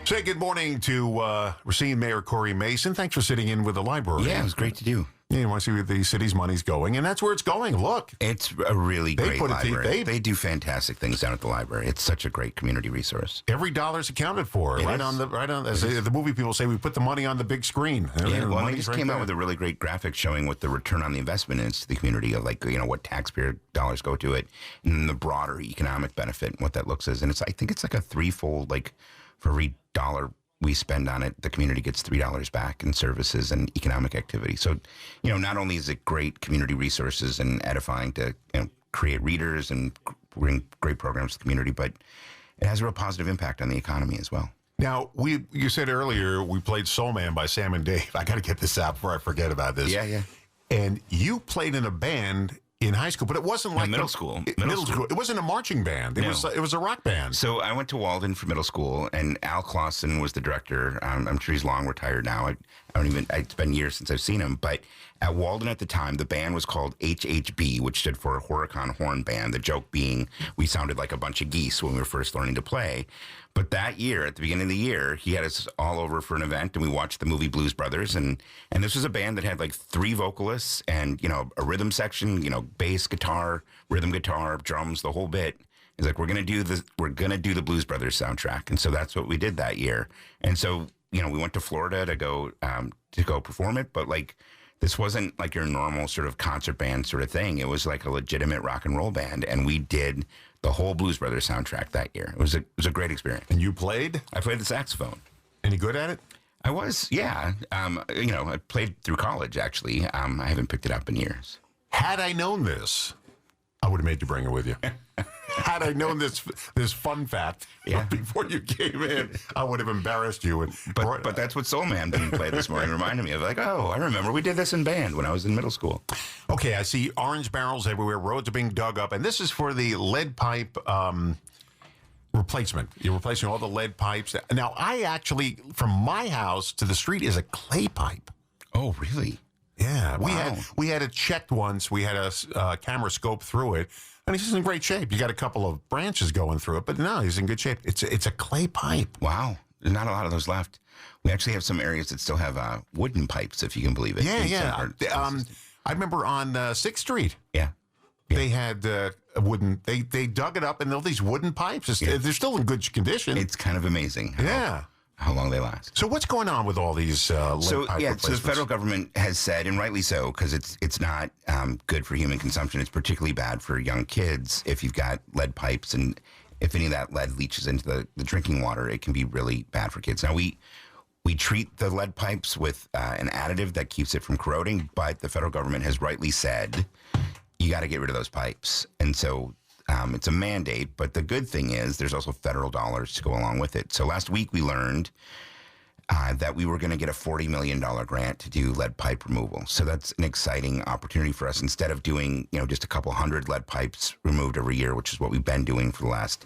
Say good morning to Racine Mayor Cory Mason. Thanks for sitting in with the library. Yeah, it was great to do. You want to see where the city's money's going, and that's where it's going. Look. It's a really great library. They They do fantastic things down at the library. It's such a great community resource. Every dollar's accounted for. As the movie people say, we put the money on the big screen. Yeah, well, they just came out with a really great graphic showing what the return on the investment is to the community of, like, what taxpayer dollars go to it, and then the broader economic benefit and what that looks as. And I think it's like a threefold, like, for every dollar we spend on it, the community gets $3 back in services and economic activity. So, not only is it great community resources and edifying to create readers and bring great programs to the community, but it has a real positive impact on the economy as well. Now, you said earlier we played Soul Man by Sam and Dave. I got to get this out before I forget about this. Yeah. And you played in a band in high school, but it wasn't like middle school. Middle school. It wasn't a marching band. It was a rock band. So I went to Walden for middle school, and Al Clausen was the director. I'm sure he's long retired now. It's been years since I've seen him. But at Walden at the time, the band was called HHB, which stood for Horicon Horn Band. The joke being we sounded like a bunch of geese when we were first learning to play. But that year, at the beginning of the year, he had us all over for an event, and we watched the movie Blues Brothers. And this was a band that had like 3 vocalists and, a rhythm section, bass, guitar, rhythm guitar, drums, the whole bit. He's like, we're gonna do the Blues Brothers soundtrack. And so that's what we did that year. And so, we went to Florida to go perform it, but like, this wasn't like your normal sort of concert band sort of thing. It was like a legitimate rock and roll band, and we did the whole Blues Brothers soundtrack that year. It was a great experience. And you played? I played the saxophone. Any good at it? I was, yeah. I played through college, actually. I haven't picked it up in years. Had I known this, I would have made you bring it with you. Had I known this fun fact before you came in, I would have embarrassed you. But that's what Soul Man didn't play this morning reminded me of. Like, oh, I remember we did this in band when I was in middle school. Okay, I see orange barrels everywhere. Roads are being dug up. And this is for the lead pipe replacement. You're replacing all the lead pipes. Now, I actually, from my house to the street is a clay pipe. Oh, really? Yeah. Wow. We had it checked once. We had a camera scope through it. And he's in great shape. You got a couple of branches going through it, but no, he's in good shape. It's a clay pipe. Wow. There's not a lot of those left. We actually have some areas that still have wooden pipes, if you can believe it. Yeah. I remember on 6th Street. Yeah. They had a wooden, they dug it up, and all these wooden pipes, they're still in good condition. It's kind of amazing how long they last. So what's going on with all these lead pipe replacements? So the federal government has said, and rightly so, because it's not good for human consumption. It's particularly bad for young kids if you've got lead pipes, and if any of that lead leaches into the drinking water, it can be really bad for kids. Now, we treat the lead pipes with an additive that keeps it from corroding, but the federal government has rightly said, you got to get rid of those pipes. And so it's a mandate, but the good thing is there's also federal dollars to go along with it. So last week we learned that we were going to get a $40 million grant to do lead pipe removal. So that's an exciting opportunity for us. Instead of doing, just a couple hundred lead pipes removed every year, which is what we've been doing for the last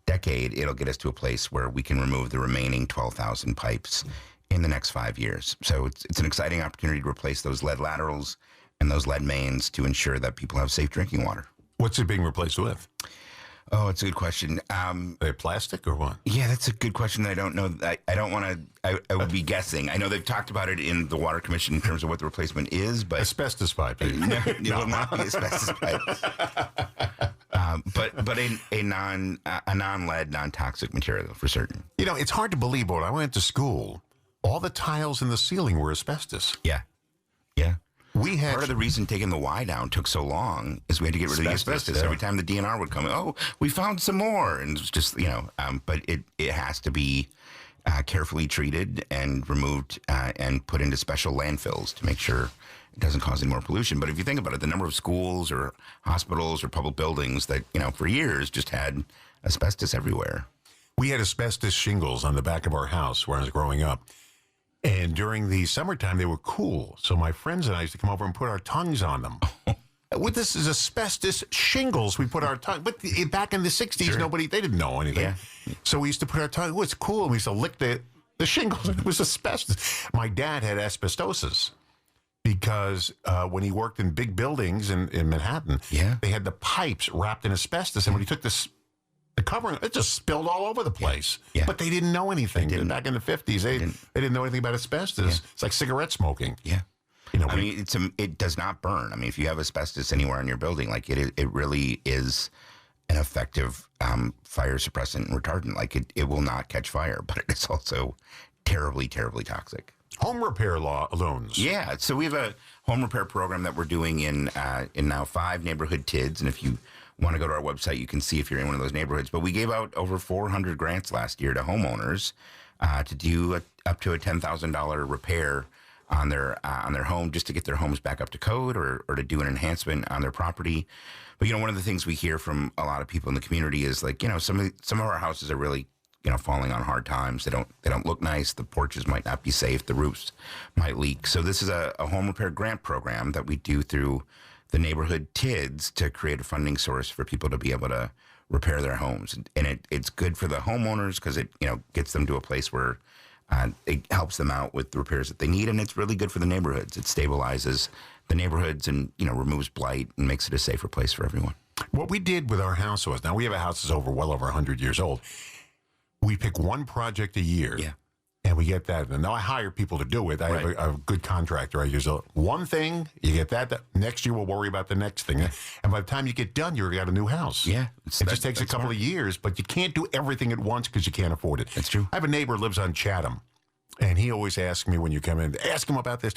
decade, it'll get us to a place where we can remove the remaining 12,000 pipes in the next 5 years. So it's an exciting opportunity to replace those lead laterals and those lead mains to ensure that people have safe drinking water. What's it being replaced with? Oh, it's a good question. Are they plastic or what? Yeah, that's a good question. I don't know. I don't want to. I would be guessing. I know they've talked about it in the Water Commission in terms of what the replacement is, but asbestos pipe. No, it will not be asbestos pipe. But a non-lead, non-toxic material for certain. It's hard to believe, but when I went to school, all the tiles in the ceiling were asbestos. Yeah. Part of the reason taking the Y down took so long is we had to get rid of the asbestos. Yeah. Every time the DNR would come, we found some more. And it's just, but it has to be carefully treated and removed and put into special landfills to make sure it doesn't cause any more pollution. But if you think about it, the number of schools or hospitals or public buildings that, for years just had asbestos everywhere. We had asbestos shingles on the back of our house where I was growing up. And during the summertime, they were cool. So my friends and I used to come over and put our tongues on them. With this is asbestos shingles. We put our tongue. But back in the 60s, they didn't know anything. Yeah. So we used to put our tongue. Oh, it's cool. And we used to lick the shingles. It was asbestos. My dad had asbestosis because when he worked in big buildings in Manhattan, they had the pipes wrapped in asbestos. And when he took this The covering, it just spilled all over the place. Yeah. But they didn't know anything. Back in the 50s, they didn't know anything about asbestos. It's like cigarette smoking. Yeah. You know, I mean, it does not burn. I mean, if you have asbestos anywhere in your building, like it really is an effective fire suppressant and retardant. Like it will not catch fire, but it is also terribly, terribly toxic. home repair loans. Yeah, so we have a home repair program that we're doing in now 5 neighborhood TIDs, and if you want to go to our website, you can see if you're in one of those neighborhoods. But we gave out over 400 grants last year to homeowners to do up to a $10,000 repair on their home, just to get their homes back up to code, or to do an enhancement on their property. But one of the things we hear from a lot of people in the community is like, some of our houses are really falling on hard times. They don't look nice. The porches might not be safe. The roofs might leak. So this is a home repair grant program that we do through the neighborhood TIDs to create a funding source for people to be able to repair their homes. And it's good for the homeowners because it gets them to a place where it helps them out with the repairs that they need, and it's really good for the neighborhoods. It stabilizes the neighborhoods and removes blight and makes it a safer place for everyone. What we did with our house was, now we have a house that's well over 100 years old. We pick one project a year. Yeah. And we get that. And now I hire people to do it. I have a good contractor. I use one thing, you get that. Next year, we'll worry about the next thing. And by the time you get done, you've got a new house. Yeah. It just takes a couple of years, but you can't do everything at once because you can't afford it. That's true. I have a neighbor who lives on Chatham, and he always asks me when you come in, ask him about this.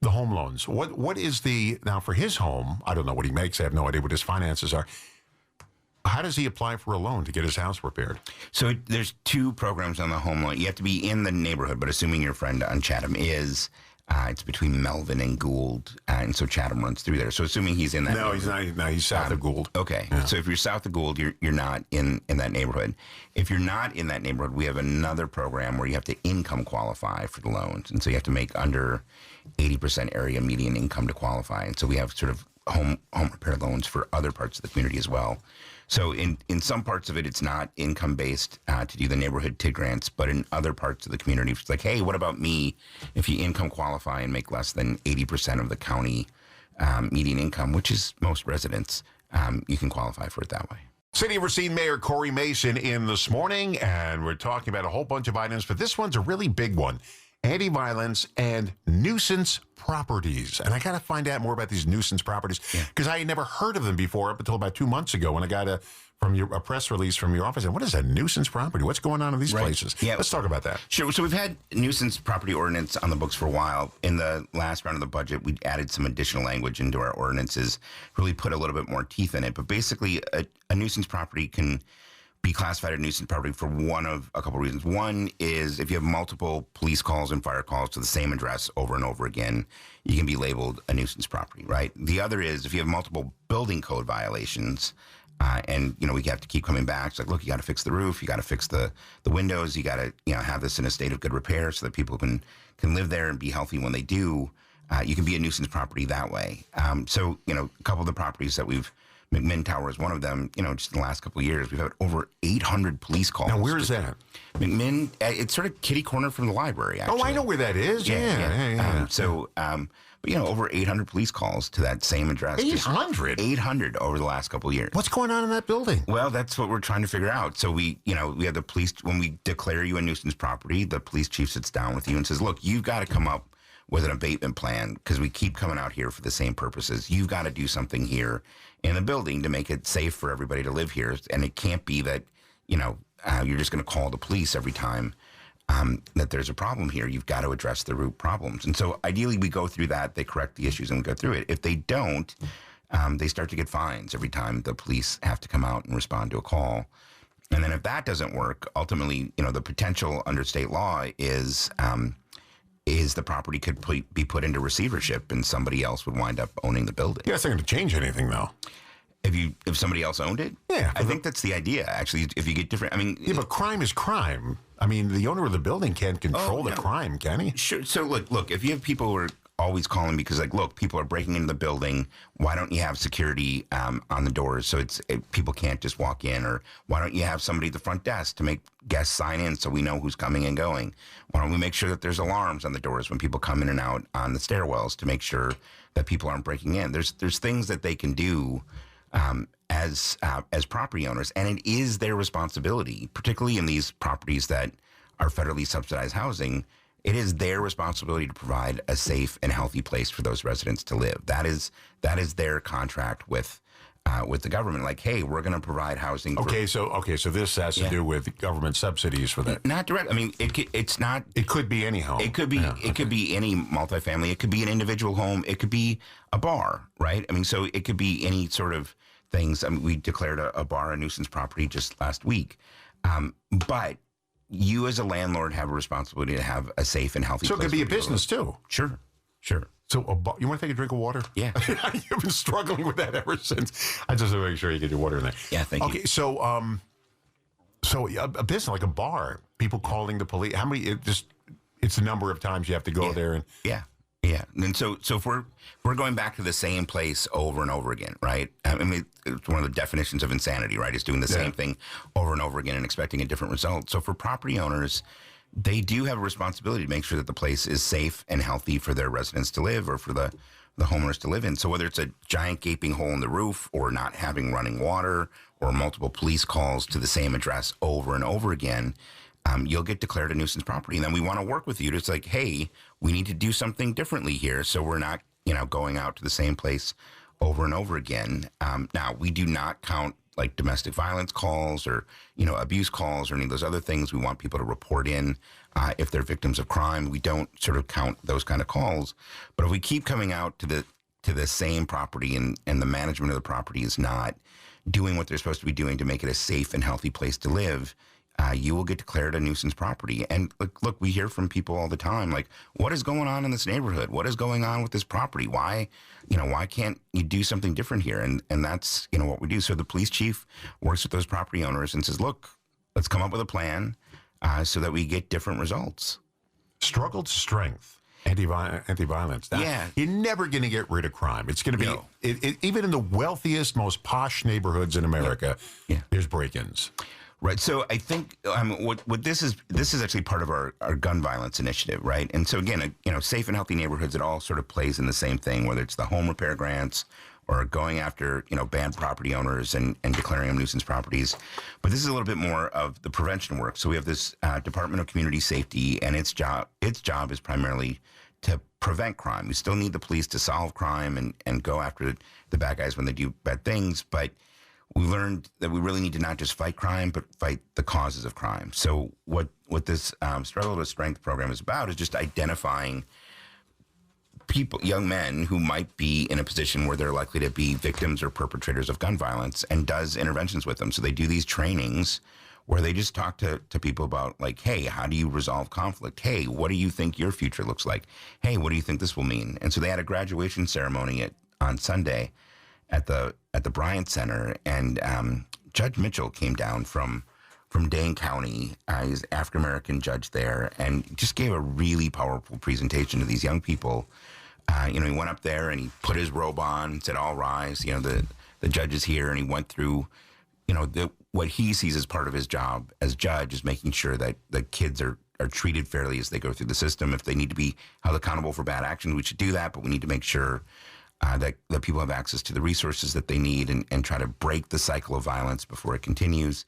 The home loans. What is now for his home, I don't know what he makes. I have no idea what his finances are. How does he apply for a loan to get his house repaired? So there's 2 programs on the home loan. You have to be in the neighborhood, but assuming your friend on Chatham is, it's between Melvin and Gould, and so Chatham runs through there. So assuming he's in that No, he's not. No, he's south of Gould. Okay. Yeah. So if you're south of Gould, you're not in that neighborhood. If you're not in that neighborhood, we have another program where you have to income qualify for the loans. And so you have to make under 80% area median income to qualify. And so we have sort of home repair loans for other parts of the community as well. So in some parts of it, it's not income-based to do the neighborhood TID grants, but in other parts of the community, it's like, hey, what about me? If you income qualify and make less than 80% of the county median income, which is most residents, you can qualify for it that way. City of Racine Mayor Cory Mason in this morning, and we're talking about a whole bunch of items, but this one's a really big one. Anti-violence and nuisance properties. And I got to find out more about these nuisance properties because I had never heard of them before up until about 2 months ago when I got a press release from your office. And what is a nuisance property? What's going on in these places? Yeah. Let's talk about that. Sure. So we've had nuisance property ordinance on the books for a while. In the last round of the budget, we added some additional language into our ordinances, really put a little bit more teeth in it. But basically, a nuisance property can be classified a nuisance property for one of a couple of reasons. One is if you have multiple police calls and fire calls to the same address over and over again, you can be labeled a nuisance property, right? The other is if you have multiple building code violations, and we have to keep coming back. It's like, look, you got to fix the roof, you got to fix the windows, you got to have this in a state of good repair so that people can live there and be healthy when they do. You can be a nuisance property that way. So a couple of the properties that McMinn Tower is one of them. Just in the last couple of years, we've had over 800 police calls. Now, where is that? McMinn, it's sort of kitty corner from the library, actually. Oh, I know where that is. Yeah. But over 800 police calls to that same address. 800? 800 over the last couple of years. What's going on in that building? Well, that's what we're trying to figure out. So we have the police, when we declare you a nuisance property, the police chief sits down with you and says, look, you've got to come up with an abatement plan because we keep coming out here for the same purposes. You've got to do something here in the building to make it safe for everybody to live here. And it can't be that, you're just going to call the police every time that there's a problem here. You've got to address the root problems. And so ideally we go through that, they correct the issues and we go through it. If they don't, they start to get fines every time the police have to come out and respond to a call. And then if that doesn't work, ultimately, the potential under state law is the property could be put into receivership and somebody else would wind up owning the building. Yeah, that's not going to change anything, though. If somebody else owned it? Yeah. I think that's the idea, actually. If you get different, Yeah, but crime is crime. I mean, the owner of the building can't control the crime, can he? Sure. So look, if you have people who are always calling because look, people are breaking into the building, why don't you have security on the doors so people can't just walk in? Or why don't you have somebody at the front desk to make guests sign in so we know who's coming and going? Why don't we make sure that there's alarms on the doors when people come in and out on the stairwells to make sure that people aren't breaking in? There's things that they can do as property owners, and it is their responsibility, particularly in these properties that are federally subsidized housing. It is their responsibility to provide a safe and healthy place for those residents to live. That is their contract with the government. Like, hey, we're going to provide housing. So this has to do with government subsidies for that. Not direct. I mean, it's not. It could be any home. It could be. It could be any multifamily. It could be an individual home. It could be a bar, right? I mean, so it could be any sort of things. I mean, we declared a bar a nuisance property just last week, but you as a landlord have a responsibility to have a safe and healthy place. So it could be a business too. Sure. So you want to take a drink of water? Yeah. You've been struggling with that ever since. I just want to make sure you get your water in there. Yeah, thank you. Okay, so a business like a bar, people calling the police. How many? It's the number of times you have to go there and Yeah. And so if we're going back to the same place over and over again, right? I mean, it's one of the definitions of insanity, right? Is doing the same thing over and over again and expecting a different result. So for property owners, they do have a responsibility to make sure that the place is safe and healthy for their residents to live or for the homeowners to live in. So whether it's a giant gaping hole in the roof or not having running water or multiple police calls to the same address over and over again, you'll get declared a nuisance property. And then we want to work with you. It's like, hey, we need to do something differently here so we're not, going out to the same place over and over again. Now, we do not count like domestic violence calls or, abuse calls or any of those other things. We want people to report in if they're victims of crime. We don't sort of count those kind of calls. But if we keep coming out to the same property and the management of the property is not doing what they're supposed to be doing to make it a safe and healthy place to live, you will get declared a nuisance property. And look, we hear from people all the time, like, what is going on in this neighborhood? What is going on with this property? Why can't you do something different here? And that's, what we do. So the police chief works with those property owners and says, look, let's come up with a plan so that we get different results. Struggle to strength. Anti-violence. You're never going to get rid of crime. It's going to be, even in the wealthiest, most posh neighborhoods in America, there's break-ins. Right. So I think what this is actually part of our gun violence initiative, right? And so again, safe and healthy neighborhoods, it all sort of plays in the same thing, whether it's the home repair grants or going after, bad property owners and declaring them nuisance properties. But this is a little bit more of the prevention work. So we have this Department of Community Safety, and its job is primarily to prevent crime. We still need the police to solve crime and go after the bad guys when they do bad things, but we learned that we really need to not just fight crime, but fight the causes of crime. So what this Struggle to Strength program is about is just identifying people, young men who might be in a position where they're likely to be victims or perpetrators of gun violence, and does interventions with them. So they do these trainings where they just talk to people about, like, hey, how do you resolve conflict? Hey, what do you think your future looks like? Hey, what do you think this will mean? And so they had a graduation ceremony on Sunday at the Bryant Center, and Judge Mitchell came down from Dane County. He's an African-American judge there, and just gave a really powerful presentation to these young people. He went up there and he put his robe on and said, all rise, the judge is here. And he went through, what he sees as part of his job as judge is making sure that the kids are treated fairly as they go through the system. If they need to be held accountable for bad actions, we should do that, but we need to make sure that people have access to the resources that they need and try to break the cycle of violence before it continues.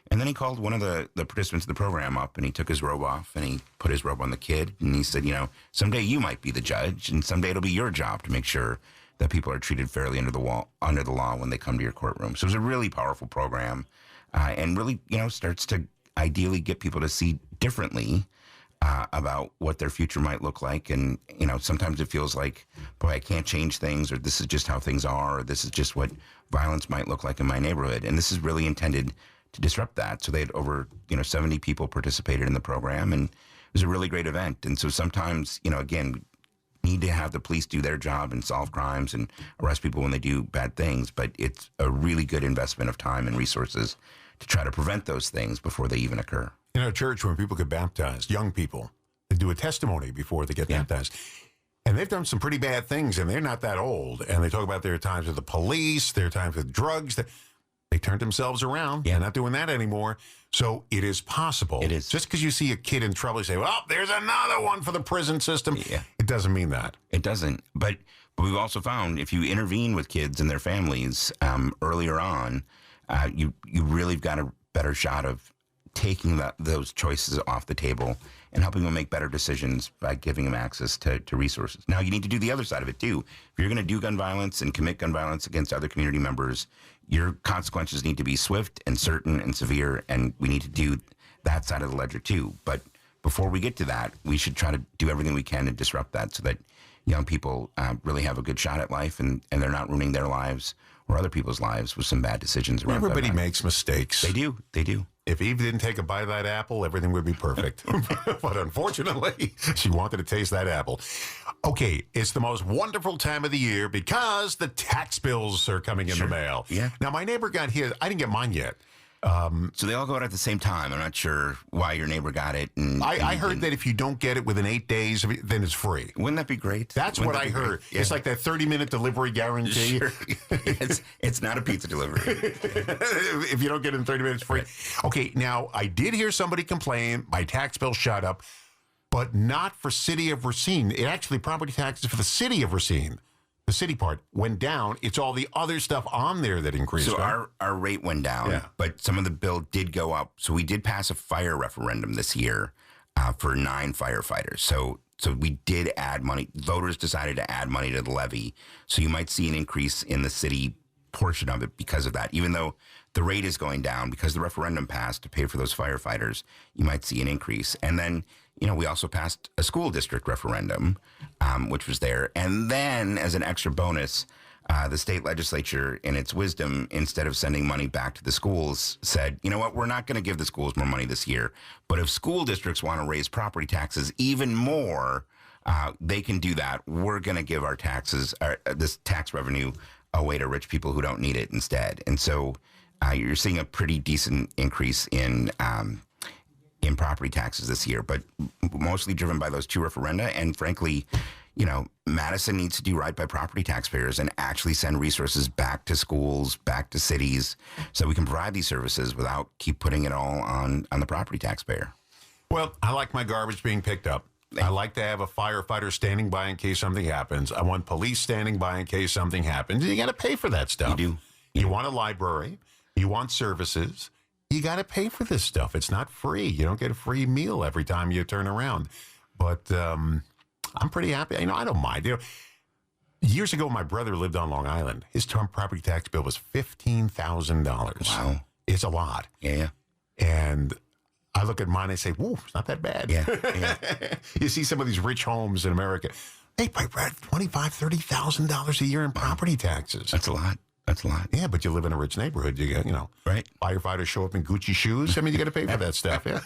And then he called one of the participants of the program up, and he took his robe off and he put his robe on the kid. And he said, someday you might be the judge, and someday it'll be your job to make sure that people are treated fairly under the law when they come to your courtroom. So it was a really powerful program, and really, starts to ideally get people to see differently about what their future might look like. And, sometimes it feels like, boy, I can't change things, or this is just how things are, or this is just what violence might look like in my neighborhood. And this is really intended to disrupt that. So they had over, 70 people participated in the program, and it was a really great event. And so sometimes, again, we need to have the police do their job and solve crimes and arrest people when they do bad things, but it's a really good investment of time and resources to try to prevent those things before they even occur. In our church, when people get baptized, young people, they do a testimony before they get baptized. And they've done some pretty bad things, and they're not that old. And they talk about their times with the police, their times with drugs. They turned themselves around. They're not doing that anymore. So it is possible. It is. Just because you see a kid in trouble, you say, well, there's another one for the prison system. Yeah. It doesn't mean that. It doesn't. But But we've also found if you intervene with kids and their families earlier on, you really have got a better shot of taking those choices off the table and helping them make better decisions by giving them access to resources. Now, you need to do the other side of it, too. If you're going to do gun violence and commit gun violence against other community members, your consequences need to be swift and certain and severe, and we need to do that side of the ledger, too. But before we get to that, we should try to do everything we can to disrupt that so that young people really have a good shot at life and they're not ruining their lives or other people's lives with some bad decisions around Everybody makes mistakes. They do. They do. If Eve didn't take a bite of that apple, everything would be perfect. But unfortunately, she wanted to taste that apple. Okay, it's the most wonderful time of the year because the tax bills are coming in the mail. Yeah. Now, my neighbor got his. I didn't get mine yet. So they all go out at the same time. I'm not sure why your neighbor got it. I heard that if you don't get it within 8 days, then it's free. Wouldn't that be great? That's what I heard. Yeah. It's like that 30-minute delivery guarantee. Sure. It's not a pizza delivery. If you don't get it in 30 minutes, free. Right. Okay, now, I did hear somebody complain my tax bill shot up, but not for city of Racine. It actually, property taxes for the city of Racine. The city part went down. It's all the other stuff on there that increased. So right? our rate went down, but some of the bill did go up. So we did pass a fire referendum this year for 9 firefighters. So we did add money. Voters decided to add money to the levy. So you might see an increase in the city portion of it because of that. Even though the rate is going down, because the referendum passed to pay for those firefighters, you might see an increase. And then, we also passed a school district referendum, which was there. And then, as an extra bonus, the state legislature, in its wisdom, instead of sending money back to the schools, said, you know what, we're not going to give the schools more money this year. But if school districts want to raise property taxes even more, they can do that. We're going to give our taxes, this tax revenue, away to rich people who don't need it instead. And so you're seeing a pretty decent increase in property taxes this year, but mostly driven by those 2 referenda. And frankly, Madison needs to do right by property taxpayers and actually send resources back to schools, back to cities, so we can provide these services without keep putting it all on the property taxpayer. Well, I like my garbage being picked up. I like to have a firefighter standing by in case something happens. I want police standing by in case something happens. You got to pay for that stuff. You do. You want a library. You want services. You got to pay for this stuff. It's not free. You don't get a free meal every time you turn around. But I'm pretty happy. I don't mind. Years ago, my brother lived on Long Island. His property tax bill was $15,000. Wow. It's a lot. Yeah. And I look at mine and I say, whoa, it's not that bad. Yeah. You see some of these rich homes in America. They pay $25,000, $30,000 a year in property taxes. That's a lot. That's a lot. Yeah, but you live in a rich neighborhood. You get, right. Firefighters show up in Gucci shoes. I mean, you got to pay for that stuff. Yeah.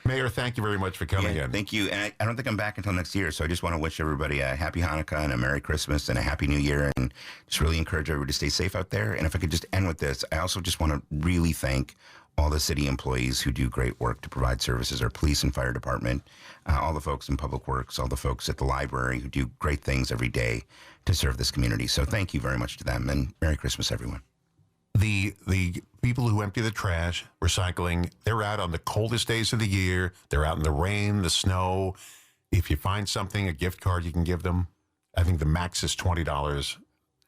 Mayor, thank you very much for coming in. Thank you. And I don't think I'm back until next year. So I just want to wish everybody a happy Hanukkah and a Merry Christmas and a Happy New Year. And just really encourage everybody to stay safe out there. And if I could just end with this, I also just want to really thank all the city employees who do great work to provide services, our police and fire department, all the folks in public works, all the folks at the library who do great things every day to serve this community. So thank you very much to them, and Merry Christmas, everyone. The people who empty the trash, recycling, they're out on the coldest days of the year. They're out in the rain, the snow. If you find something, a gift card you can give them. I think the max is $20.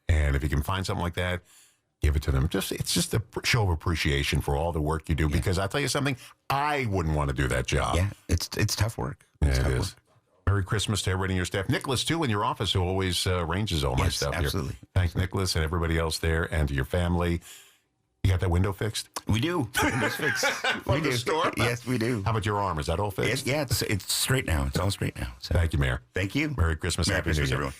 And if you can find something like that, give it to them. It's just a show of appreciation for all the work you do. Yeah. Because I'll tell you something, I wouldn't want to do that job. Yeah, it's tough work. It is. Merry Christmas to everybody in your staff. Nicholas, too, in your office, who always arranges all my stuff absolutely. Here. Thanks, Nicholas, and everybody else there, and to your family. You got that window fixed? We do. Window's fixed. From the store? Yes, we do. How about your arm? Is that all fixed? It's straight now. It's all straight now. So. Thank you, Mayor. Thank you. Merry Christmas. Merry Happy Christmas, New Year. everyone.